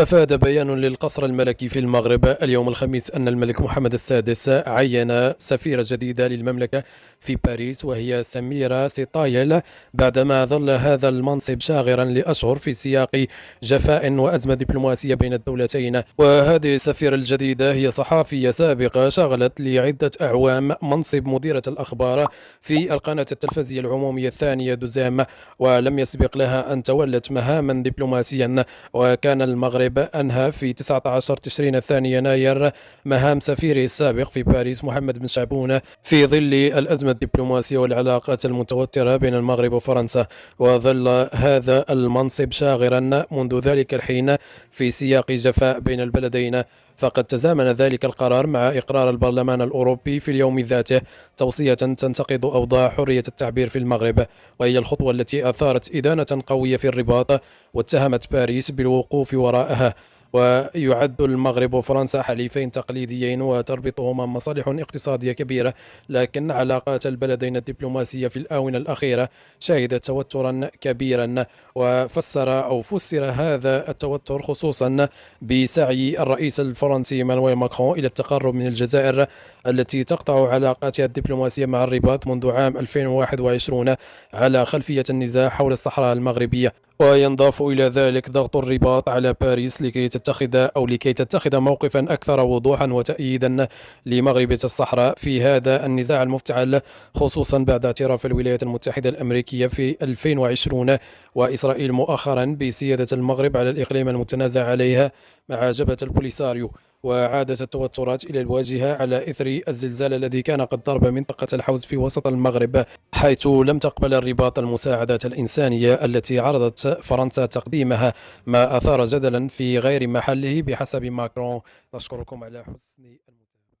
أفاد بيان للقصر الملكي في المغرب اليوم الخميس أن الملك محمد السادس عين سفيرة جديدة للمملكة في باريس، وهي سميرة سيطايل، بعدما ظل هذا المنصب شاغرا لأشهر في سياق جفاء وأزمة دبلوماسية بين الدولتين. وهذه السفيرة الجديدة هي صحافية سابقة شغلت لعدة أعوام منصب مديرة الأخبار في القناة التلفزية العمومية الثانية دوزام، ولم يسبق لها أن تولت مهاما دبلوماسيا. وكان المغرب أنهى في 19 تشرين الثاني يناير مهام سفيره السابق في باريس محمد بن شعبون في ظل الأزمة الدبلوماسية والعلاقات المتوترة بين المغرب وفرنسا، وظل هذا المنصب شاغرا منذ ذلك الحين في سياق جفاء بين البلدين. فقد تزامن ذلك القرار مع إقرار البرلمان الأوروبي في اليوم ذاته توصية تنتقد أوضاع حرية التعبير في المغرب، وهي الخطوة التي أثارت إدانة قوية في الرباط واتهمت باريس بالوقوف وراءها. ويعد المغرب وفرنسا حليفين تقليديين وتربطهما مصالح اقتصادية كبيرة، لكن علاقات البلدين الدبلوماسية في الآونة الأخيرة شهدت توترا كبيرا. فسر هذا التوتر خصوصا بسعي الرئيس الفرنسي مانويل ماكرون إلى التقرب من الجزائر التي تقطع علاقاتها الدبلوماسية مع الرباط منذ عام 2021 على خلفية النزاع حول الصحراء المغربية. وينضاف إلى ذلك ضغط الرباط على باريس لكي تتخذ موقفا أكثر وضوحا وتأييدا لمغربية الصحراء في هذا النزاع المفتعل، خصوصا بعد اعتراف الولايات المتحدة الأمريكية في 2020 وإسرائيل مؤخرا بسيادة المغرب على الإقليم المتنازع عليها مع جبهة البوليساريو. وعادت التوترات إلى الواجهة على إثر الزلزال الذي كان قد ضرب منطقة الحوز في وسط المغرب، حيث لم تقبل الرباط المساعدات الإنسانية التي عرضت فرنسا تقديمها، ما أثار جدلا في غير محله بحسب ماكرون. نشكركم على حسن المتابعة.